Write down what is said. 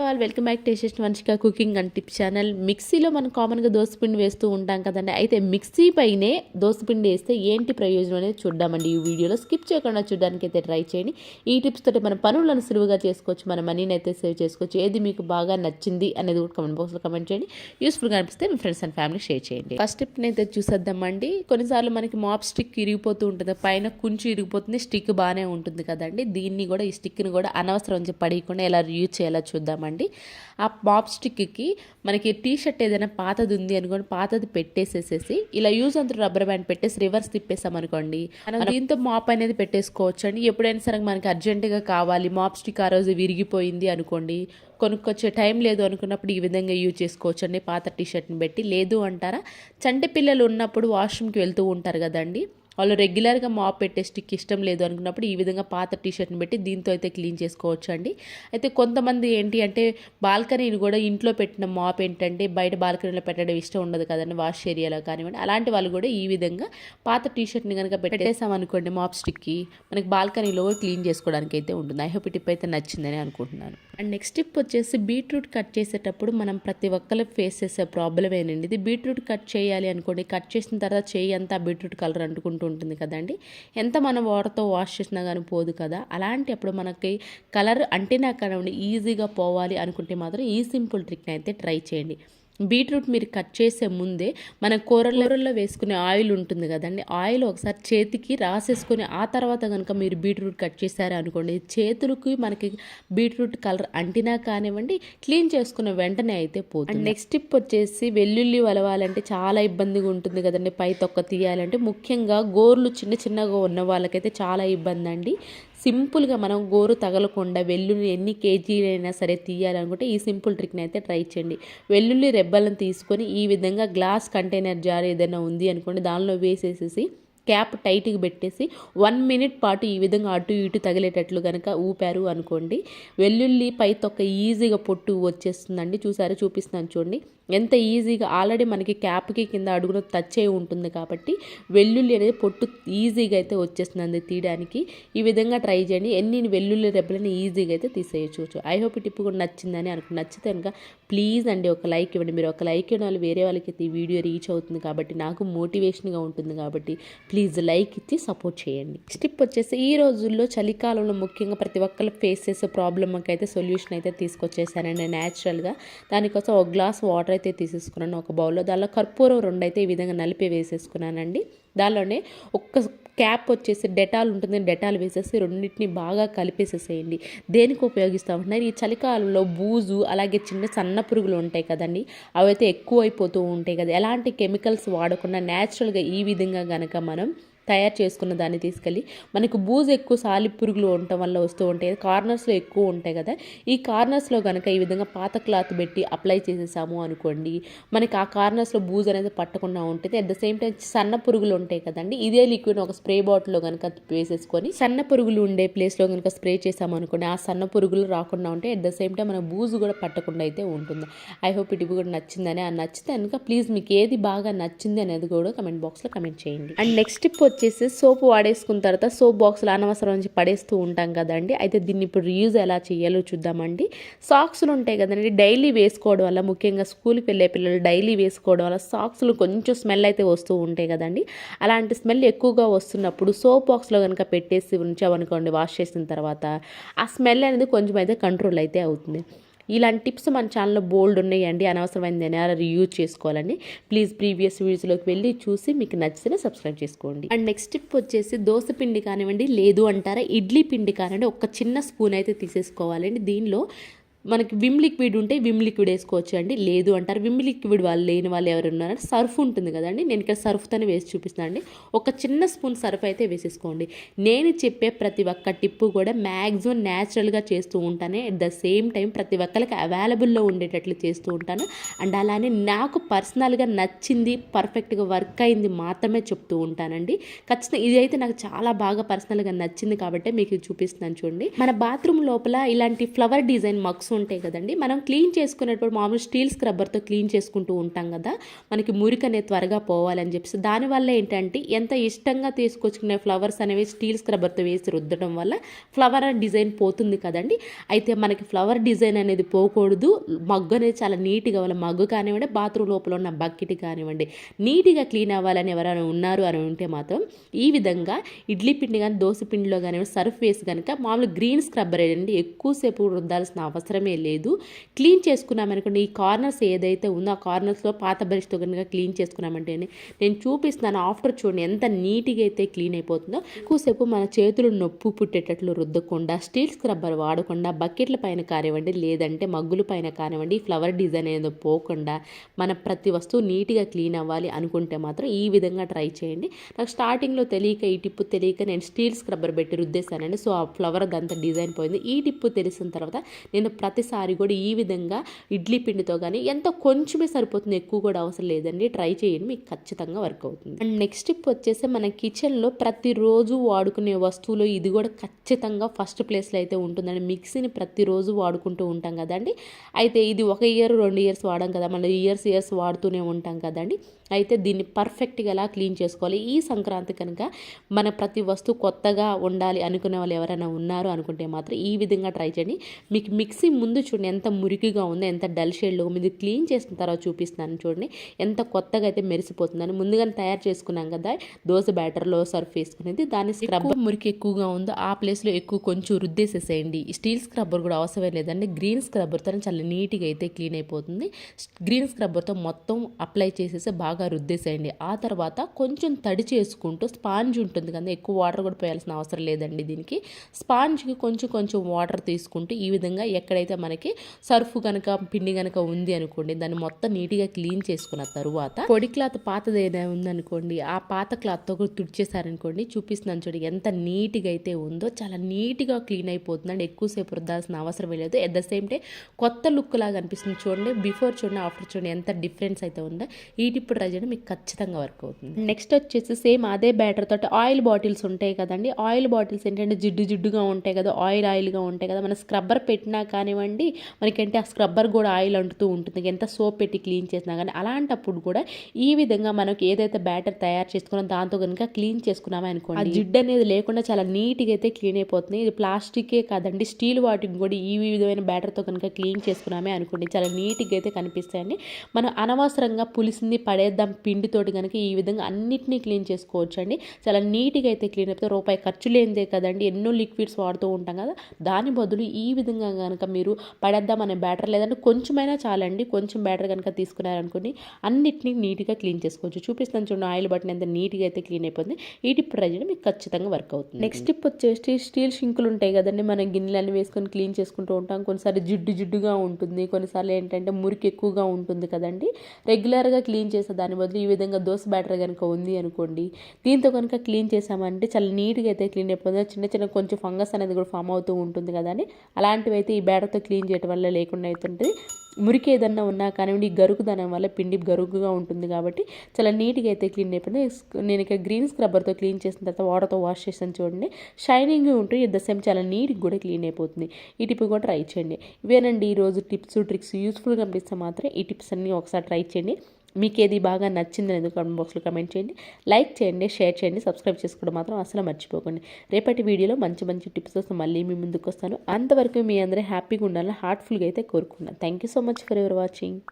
All welcome back taste Vamshika cooking and tips channel. మిక్సీలో మనం కామన్గా దోసపిండి వేస్తూ ఉంటాం కదండి. అయితే మిక్సీ పైనే దోసపిండి వేస్తే ఏంటి ప్రయోజనం అనేది చూద్దామండి. ఈ వీడియోలో స్కిప్ చేయకుండా చూడడానికి అయితే ట్రై చేయండి. ఈ టిప్స్ తోటి మన పనులను సులువుగా చేసుకోవచ్చు, మన మనీని అయితే సేవ్ చేసుకోవచ్చు. ఏది మీకు బాగా నచ్చింది అనేది కూడా కామెంట్ బాక్స్లో కామెంట్ చేయండి. యూస్ఫుల్గా అనిపిస్తే మీ ఫ్రెండ్స్ అండ్ ఫ్యామిలీ షేర్ చేయండి. ఫస్ట్ టిప్ని అయితే చూసేద్దామండి. కొన్నిసార్లు మనకి మాప్ స్టిక్ ఇరిగిపోతూ ఉంటుంది, పైన కుంచి ఇరిగిపోతుంది, స్టిక్ బాగానే ఉంటుంది కదండి. దీన్ని కూడా ఈ స్టిక్ని కూడా అనవసరం పడేయకుండా ఎలా యూజ్ చేయాలో చూద్దామండి. ఆ మాప్ స్టిక్కి మనకి టీ షర్ట్ ఏదైనా పాతది ఉంది అనుకోండి, పాతది పెట్టేసేసేసి ఇలా యూజ్ అంతా రబ్బర్ బ్యాండ్ పెట్టేసి రివర్స్ తిప్పేసాం అనుకోండి, దీంతో మాప్ అనేది పెట్టేసుకోవచ్చు అండి. ఎప్పుడైనా సరే మనకి అర్జెంటుగా కావాలి, మాప్ స్టిక్ ఆ రోజు విరిగిపోయింది అనుకోండి, కొనుక్కొచ్చే టైం లేదు అనుకున్నప్పుడు ఈ విధంగా యూజ్ చేసుకోవచ్చు అండి. పాత టీ షర్ట్ని పెట్టి. లేదు అంటారా, చంటి పిల్లలు ఉన్నప్పుడు వాష్రూమ్కి వెళ్తూ ఉంటారు కదండి, వాళ్ళు రెగ్యులర్గా మాప్ పెట్టే స్టిక్ ఇష్టం లేదు అనుకున్నప్పుడు ఈ విధంగా పాత టీషర్ట్ని పెట్టి దీంతో అయితే క్లీన్ చేసుకోవచ్చు అండి. అయితే కొంతమంది ఏంటి అంటే బాల్కనీని కూడా ఇంట్లో పెట్టిన మాప్ ఏంటంటే బయట బాల్కనీలో పెట్టడం ఇష్టం ఉండదు కదండి, వాష్ ఏరియాలో కానివ్వండి. అలాంటి వాళ్ళు కూడా ఈ విధంగా పాత టీషర్ట్ని కనుక పెట్టేసాం అనుకోండి మాప్ స్టిక్కి, మనకి బాల్కనీలో కూడా క్లీన్ చేసుకోవడానికి అయితే ఉంటుంది. ఐ హోప్ ఈ టిప్ అయితే నచ్చిందని అనుకుంటున్నాను. అండ్ నెక్స్ట్ టిప్ వచ్చేసి బీట్రూట్ కట్ చేసేటప్పుడు మనం ప్రతి ఒక్కరు ఫేస్ చేసే ప్రాబ్లం ఏంటండి, ఇది బీట్రూట్ కట్ చేయాలి అనుకోండి, కట్ చేసిన తర్వాత చేయి అంతా బీట్రూట్ కలర్ అంటుకుంటూ ఉంటుంది కదండి. ఎంత మనం వాటర్తో వాష్ చేసినా కానీ పోదు కదా. అలాంటి అప్పుడు మనకి కలర్ అంటేనా కానివ్వండి ఈజీగా పోవాలి అనుకుంటే మాత్రం ఈ సింపుల్ ట్రిక్ని అయితే ట్రై చేయండి. బీట్రూట్ మీరు కట్ చేసే ముందే మన కూరల్లో వేసుకునే ఆయిల్ ఉంటుంది కదండి, ఆయిల్ ఒకసారి చేతికి రాసేసుకొని ఆ తర్వాత కనుక మీరు బీట్రూట్ కట్ చేశారు అనుకోండి, చేతులకి మనకి బీట్రూట్ కలర్ అంటినా కానివ్వండి క్లీన్ చేసుకున్న వెంటనే అయితే పోతుంది. అండ్ నెక్స్ట్ టిప్ వచ్చేసి వెల్లుల్లి వలవాలంటే చాలా ఇబ్బందిగా ఉంటుంది కదండి, పై తొక్క తీయాలంటే. ముఖ్యంగా గోర్లు చిన్నగా ఉన్న వాళ్ళకైతే చాలా ఇబ్బంది అండి. సింపుల్గా మనం గోరు తగలకుండా వెల్లుల్లి ఎన్ని కేజీలైనా సరే తీయాలనుకుంటే ఈ సింపుల్ ట్రిక్ని అయితే ట్రై చేయండి. వెల్లుల్లి రెబ్బలను తీసుకొని ఈ విధంగా గ్లాస్ కంటైనర్ జార్ ఏదైనా ఉంది అనుకోండి, దానిలో వేసేసేసి క్యాప్ టైట్గా పెట్టేసి 1 మినిట్ పాటు ఈ విధంగా అటు ఇటు తగిలేటట్లు కనుక ఊపారు అనుకోండి, వెల్లుల్లి పై తొక్క ఈజీగా పొట్టు వచ్చేస్తుందండి. చూపిస్తున్నాను చూడండి ఎంత ఈజీగా. ఆల్రెడీ మనకి క్యాప్కి కింద అడుగున టచ్ అయి ఉంటుంది కాబట్టి వెల్లుల్లి అనేది పొట్టు ఈజీగా అయితే వచ్చేస్తుంది తీయడానికి. ఈ విధంగా ట్రై చేయండి, ఎన్ని వెల్లుల్లి రెబ్బలని ఈజీగా అయితే తీసేయచ్చు. ఐ హోప్ ఈ టిప్ కూడా నచ్చిందని నచ్చితే కనుక ప్లీజ్ అండి ఒక లైక్ ఇవ్వండి. మీరు ఒక లైక్ ఇవ్వడం వల్ల వేరే వాళ్ళకి అయితే ఈ వీడియో రీచ్ అవుతుంది కాబట్టి, నాకు మోటివేషన్గా ఉంటుంది కాబట్టి ప్లీజ్ లైక్ ఇచ్చి సపోర్ట్ చేయండి. స్టిప్ వచ్చేసి ఈ రోజుల్లో చలికాలంలో ముఖ్యంగా ప్రతి ఒక్కరు ఫేస్ చేసే ప్రాబ్లమ్కి అయితే సొల్యూషన్ అయితే తీసుకొచ్చేసానండి న్యాచురల్గా. దానికోసం ఒక గ్లాస్ వాటర్ అయితే తీసేసుకున్నాను ఒక బౌల్లో, దానిలో కర్పూరం 2 అయితే ఈ విధంగా నలిపి వేసేసుకున్నానండి. దానిలోనే ఒక్క క్యాప్ వచ్చేసి డెటాల్ ఉంటుంది, డెటాల్ వేసేసి రెండింటిని బాగా కలిపేసేసేయండి. దేనికి ఉపయోగిస్తామంటున్నారు, ఈ చలికాలంలో బూజు అలాగే సన్న పురుగులు ఉంటాయి కదండి, అవి అయితే ఎక్కువ అయిపోతూ ఉంటాయి కదా. ఎలాంటి కెమికల్స్ వాడకుండా న్యాచురల్గా ఈ విధంగా కనుక మనం తయారు చేసుకున్న దాన్ని తీసుకెళ్ళి, మనకు బూజు ఎక్కువ సాలి పురుగులు ఉండటం వల్ల వస్తూ ఉంటాయి, కార్నర్స్లో ఎక్కువ ఉంటాయి కదా, ఈ కార్నర్స్లో కనుక ఈ విధంగా పాత క్లాత్ పెట్టి అప్లై చేసేసాము అనుకోండి, మనకి ఆ కార్నర్స్లో బూజు అనేది పట్టకుండా ఉంటుంది. అట్ ద సేమ్ టైం సన్న పురుగులు ఉంటాయి కదండి, ఇదే లిక్విడ్ ఒక స్ప్రే బాటిల్లో కనుక వేసేసుకొని సన్న పురుగులు ఉండే ప్లేస్లో కనుక స్ప్రే చేసాము అనుకోండి, ఆ సన్న పురుగులు రాకుండా ఉంటాయి. అట్ ద సేమ్ టైం మన బూజు కూడా పట్టకుండా అయితే ఉంటుంది. ఐ హోప్ ఇది కూడా నచ్చిందని. నచ్చితే కనుక ప్లీజ్ మీకు ఏది బాగా నచ్చింది అనేది కూడా కమెంట్ బాక్స్లో కమెంట్ చేయండి. అండ్ నెక్స్ట్ టిప్ వచ్చేసి సోప్ వాడేసుకున్న తర్వాత సోప్ బాక్స్లో అనవసరం నుంచి పడేస్తూ ఉంటాం కదండి. అయితే దీన్ని ఇప్పుడు రీయూజ్ ఎలా చేయాలో చూద్దామండి. సాక్స్లు ఉంటాయి కదండి, డైలీ వేసుకోవడం వల్ల, ముఖ్యంగా స్కూల్కి వెళ్ళే పిల్లలు డైలీ వేసుకోవడం వల్ల సాక్స్లు కొంచెం స్మెల్ అయితే వస్తూ ఉంటాయి కదండి. అలాంటి స్మెల్ ఎక్కువగా వస్తున్నప్పుడు సోప్ బాక్స్లో కనుక పెట్టేసి ఉంచామనుకోండి, వాష్ చేసిన తర్వాత ఆ స్మెల్ అనేది కొంచెం అయితే కంట్రోల్ అయితే అవుతుంది. ఇలాంటి టిప్స్ మన ఛానల్లో బోల్డ్ ఉన్నాయండి, అనవసరమైందని అలా యూజ్ చేసుకోవాలని. ప్లీజ్ ప్రీవియస్ వీడియోస్లోకి వెళ్ళి చూసి మీకు నచ్చితే సబ్స్క్రైబ్ చేసుకోండి. అండ్ నెక్స్ట్ టిప్ వచ్చేసి దోశ పిండి కానివ్వండి, లేదు అంటారా ఇడ్లీ పిండి కానివ్వండి, ఒక చిన్న స్పూన్ అయితే తీసేసుకోవాలండి. దీనిలో మనకి విమ్ లిక్విడ్ ఉంటే విమ్ లిక్విడ్ వేసుకోవచ్చు అండి. లేదు అంటారు విమ్ లిక్విడ్ వాళ్ళు లేని వాళ్ళు ఎవరు ఉన్నారంటే సర్ఫ్ ఉంటుంది కదండి, నేను ఇక్కడ సర్ఫ్తోనే వేసి చూపిస్తాను అండి. ఒక చిన్న స్పూన్ సర్ఫ్ అయితే వేసేసుకోండి. నేను చెప్పే ప్రతి ఒక్క టిప్పు కూడా మ్యాక్సిమం న్యాచురల్గా చేస్తూ ఉంటాను. అట్ ద సేమ్ టైం ప్రతి ఒక్కరికి అవైలబుల్లో ఉండేటట్లు చేస్తూ ఉంటాను. అండ్ అలానే నాకు పర్సనల్గా నచ్చింది, పర్ఫెక్ట్గా వర్క్ అయింది మాత్రమే చెప్తూ ఉంటానండి. ఖచ్చితంగా ఇది అయితే నాకు చాలా బాగా పర్సనల్గా నచ్చింది కాబట్టి మీకు చూపిస్తున్నాను చూడండి. మన బాత్రూమ్ లోపల ఇలాంటి ఫ్లవర్ డిజైన్ మగ్స్ ఉంటాయి కదండి, మనం క్లీన్ చేసుకునేటప్పుడు మామూలు స్టీల్ స్క్రబ్బర్తో క్లీన్ చేసుకుంటూ ఉంటాం కదా, మనకి మురికి అనేది త్వరగా పోవాలని చెప్పేసి దానివల్ల ఏంటంటే ఎంత ఇష్టంగా తీసుకొచ్చుకునే ఫ్లవర్స్ అనేవి స్టీల్ స్క్రబ్బర్తో వేసి రుద్దడం వల్ల ఫ్లవర్ డిజైన్ పోతుంది కదండి. అయితే మనకి ఫ్లవర్ డిజైన్ అనేది పోకూడదు, మగ్గు అనేది చాలా నీట్గా అవ్వాలి. మగ్గు కానివ్వండి, బాత్రూమ్ లోపల ఉన్న బకెట్ కానివ్వండి, నీట్గా క్లీన్ అవ్వాలని ఎవరైనా ఉన్నారు అని ఉంటే మాత్రం ఈ విధంగా ఇడ్లీ పిండి కానీ దోశ పిండిలో కానివ్వండి సర్ఫ్ వేసి కనుక మామూలు గ్రీన్ స్క్రబ్బర్ అండి, ఎక్కువసేపు రుద్దాల్సిన అవసరమే లేదు. క్లీన్ చేసుకున్నామనుకోండి, ఈ కార్నర్స్ ఏదైతే ఉందో ఆ కార్నర్స్లో పాత బ్రష్తో కనుక క్లీన్ చేసుకున్నామంటే నేను చూపిస్తున్నాను ఆఫ్టర్ చూడండి ఎంత నీట్గా అయితే క్లీన్ అయిపోతుందో. ఎక్కువసేపు మన చేతులు నొప్పు పుట్టేటట్లు రుద్దకుండా స్టీల్ స్క్రబ్బర్ వాడకుండా బకెట్ల పైన కానివ్వండి లేదంటే మగ్గుల పైన కానివ్వండి ఫ్లవర్ డిజైన్ ఏదో పోకుండా మన ప్రతి వస్తువు నీట్గా క్లీన్ అవ్వాలి అనుకుంటే మాత్రం ఈ విధంగా ట్రై చేయండి. నాకు స్టార్టింగ్లో తెలియక ఈ టిప్పు తెలియక నేను స్టీల్ స్క్రబ్బర్ పెట్టి రుద్దేశానండి, సో ఆ ఫ్లవర్ అంతా డిజైన్ పోయింది. ఈ టిప్పు తెలిసిన తర్వాత నేను ప్రతిసారి కూడా ఈ విధంగా ఇడ్లీ పిండితో కానీ ఎంతో కొంచెమే సరిపోతుంది, ఎక్కువ కూడా అవసరం లేదండి. ట్రై చేయండి, మీకు ఖచ్చితంగా వర్క్ అవుతుంది. అండ్ నెక్స్ట్ టిప్ వచ్చేసి మన కిచెన్లో ప్రతిరోజు వాడుకునే వస్తువులు ఇది కూడా ఖచ్చితంగా ఫస్ట్ ప్లేస్లో అయితే ఉంటుందండి. మిక్సీని ప్రతిరోజు వాడుకుంటూ ఉంటాం కదండి, అయితే ఇది 1 ఇయర్ 2 ఇయర్స్ వాడాం కదా, మళ్ళీ ఇయర్స్ వాడుతూనే ఉంటాం కదండి. అయితే దీన్ని పర్ఫెక్ట్గా ఎలా క్లీన్ చేసుకోవాలి, ఈ సంక్రాంతి కనుక మన ప్రతి వస్తువు కొత్తగా ఉండాలి అనుకునే వాళ్ళు ఎవరైనా ఉన్నారు అనుకుంటే మాత్రం ఈ విధంగా ట్రై చేయండి. మీకు మిక్సీ ముందు చూడండి ఎంత మురికిగా ఉందో, ఎంత డల్ షేడ్లో మీరు క్లీన్ చేసిన తర్వాత చూపిస్తున్నాను చూడండి ఎంత కొత్తగా అయితే మెరిసిపోతుందని. ముందుగానే తయారు చేసుకున్నాం కదా దోశ బ్యాటర్లో సర్ఫ్ వేసుకునేది, దాన్ని స్క్రబ్బర్ మురికి ఎక్కువగా ఉందో ఆ ప్లేస్లో ఎక్కువ కొంచెం రుద్దేసేసేయండి. స్టీల్ స్క్రబ్బర్ కూడా అవసరం లేదండి, గ్రీన్ స్క్రబ్బర్తో చాలా నీట్గా అయితే క్లీన్ అయిపోతుంది. గ్రీన్ స్క్రబ్బర్తో మొత్తం అప్లై చేసేసి బాగా రుద్దేసేయండి. ఆ తర్వాత కొంచెం తడి చేసుకుంటూ స్పాంజ్ ఉంటుంది కదా, ఎక్కువ వాటర్ కూడా పోయాల్సిన అవసరం లేదండి. దీనికి స్పాంజ్కి కొంచెం వాటర్ తీసుకుంటూ ఈ విధంగా ఎక్కడైతే మనకి సర్ఫ్ కనుక పిండి కనుక ఉంది అనుకోండి దాన్ని మొత్తం నీట్గా క్లీన్ చేసుకున్న తర్వాత పొడి క్లాత్ పాతది ఏదైనా ఉందనుకోండి ఆ పాత క్లాత్తో కూడా తుడిచేసారనుకోండి, చూపిస్తున్నాను చూడండి ఎంత నీట్గా అయితే ఉందో, చాలా నీట్గా క్లీన్ అయిపోతుందండి. ఎక్కువసేపు రుద్దాల్సిన అవసరం లేదు. ఎట్ ద సేమ్ టైం కొత్త లుక్ లాగా అనిపిస్తుంది. చూడండి బిఫోర్ చూడండి ఆఫ్టర్ చూడండి ఎంత డిఫరెన్స్ అయితే ఉందో. ఈ టిప్ ట్రై చేయండి, మీకు ఖచ్చితంగా వర్క్ అవుతుంది. నెక్స్ట్ వచ్చేసి సేమ్ అదే బ్యాటర్ తోటి ఆయిల్ బాటిల్స్ ఉంటాయి కదండి, ఆయిల్ బాటిల్స్ ఏంటంటే జిడ్డుగా ఉంటాయి కదా, ఆయిల్గా ఉంటాయి కదా, మన స్క్రబ్బర్ పెట్టినా కానివ్వండి మనకంటే ఆ స్క్రబ్బర్ కూడా ఆయిల్ అంటుతూ ఉంటుంది ఎంత సోప్ పెట్టి క్లీన్ చేసినా కానీ. అలాంటప్పుడు కూడా ఈ విధంగా మనకి ఏదైతే బ్యాటర్ తయారు చేసుకున్నాం దాంతో కనుక క్లీన్ చేసుకున్నామే అనుకోండి, ఆ జిడ్డు అనేది లేకుండా చాలా నీట్గా అయితే క్లీన్ అయిపోతుంది. ఇది ప్లాస్టికే కాదండి, స్టీల్ వాటికి కూడా ఈ విధమైన బ్యాటర్తో కనుక క్లీన్ చేసుకున్నామే అనుకోండి చాలా నీట్గా అయితే కనిపిస్తాయండి. మనం అనవసరంగా పులిసింది పడేద్దాం పిండితోటి కనుక ఈ విధంగా అన్నిటినీ క్లీన్ చేసుకోవచ్చు అండి. చాలా నీట్గా అయితే క్లీన్ అయిపోతే రూపాయి ఖర్చు లేనిదే కదండి, ఎన్నో లిక్విడ్స్ వాడుతూ ఉంటాం కదా, దాని బదులు ఈ విధంగా కనుక మీరు పడేద్దాం అనే బ్యాటర్ లేదంటే కొంచెమైనా చాలండి, కొంచెం బ్యాటర్ కనుక తీసుకున్నారనుకోండి అన్నిటినీ నీట్గా క్లీన్ చేసుకోవచ్చు. చూపిస్తాను చూడండి ఆయిల్ బటన్ ఎంత నీట్గా అయితే క్లీన్ అయిపోతుంది. ఈ టిప్ ట్రై చేయండి, మీకు ఖచ్చితంగా వర్క్ అవుతుంది. నెక్స్ట్ టిప్ వచ్చేసి స్టీల్ షింకులు ఉంటాయి కదండి, మనం గిన్నెలన్నీ వేసుకొని క్లీన్ చేసుకుంటూ ఉంటాం. కొన్నిసార్లు జిడ్డుగా ఉంటుంది, కొన్నిసార్లు ఏంటంటే మురికి ఎక్కువగా ఉంటుంది కదండి. రెగ్యులర్గా క్లీన్ చేసే దాని బదులు ఈ విధంగా దోశ బ్యాటర్ కనుక ఉంది అనుకోండి, దీంతో కనుక క్లీన్ చేసామంటే చాలా నీట్గా అయితే క్లీన్ అయిపోతుంది. చిన్న కొంచెం ఫంగస్ అనేది కూడా ఫామ్ అవుతూ ఉంటుంది కదండి, అలాంటివి అయితే ఈ బ్యాటర్తో క్లీన్ చేయడం వల్ల లేకుండా అవుతుంటుంది. మురికి ఏదన్నా ఉన్నా కానివ్వండి, గరుకుదనం వల్ల పిండి గరుకుగా ఉంటుంది కాబట్టి చాలా నీట్గా అయితే క్లీన్ అయిపోయింది. నేను ఇక గ్రీన్ స్క్రబ్బర్తో క్లీన్ చేసిన తర్వాత వాటర్తో వాష్ చేసాను చూడండి, షైనింగ్ ఉంటుంది, ఎట్ ద సేమ్ చాలా నీట్గా కూడా క్లీన్ అయిపోతుంది. ఈ టిప్ కూడా ట్రై చేయండి. ఇవేనండి ఈరోజు టిప్స్ ట్రిక్స్. యూస్ఫుల్గా అనిపిస్తే మాత్రం ఈ టిప్స్ అన్నీ ఒకసారి ట్రై చేయండి. మీకు ఏది బాగా నచ్చిందని కామెంట్ బాక్స్లో కమెంట్ చేయండి, లైక్ చేయండి, షేర్ చేయండి, సబ్స్క్రైబ్ చేసుకోవడం మాత్రం అసలు మర్చిపోకండి. రేపటి వీడియోలో మంచి టిప్స్ వస్తే మళ్ళీ మీ ముందుకు వస్తాను. అంతవరకు మీ అందరూ హ్యాపీగా ఉండాలని హార్ట్ఫుల్గా అయితే కోరుకున్నాను. Thank you so much for your watching.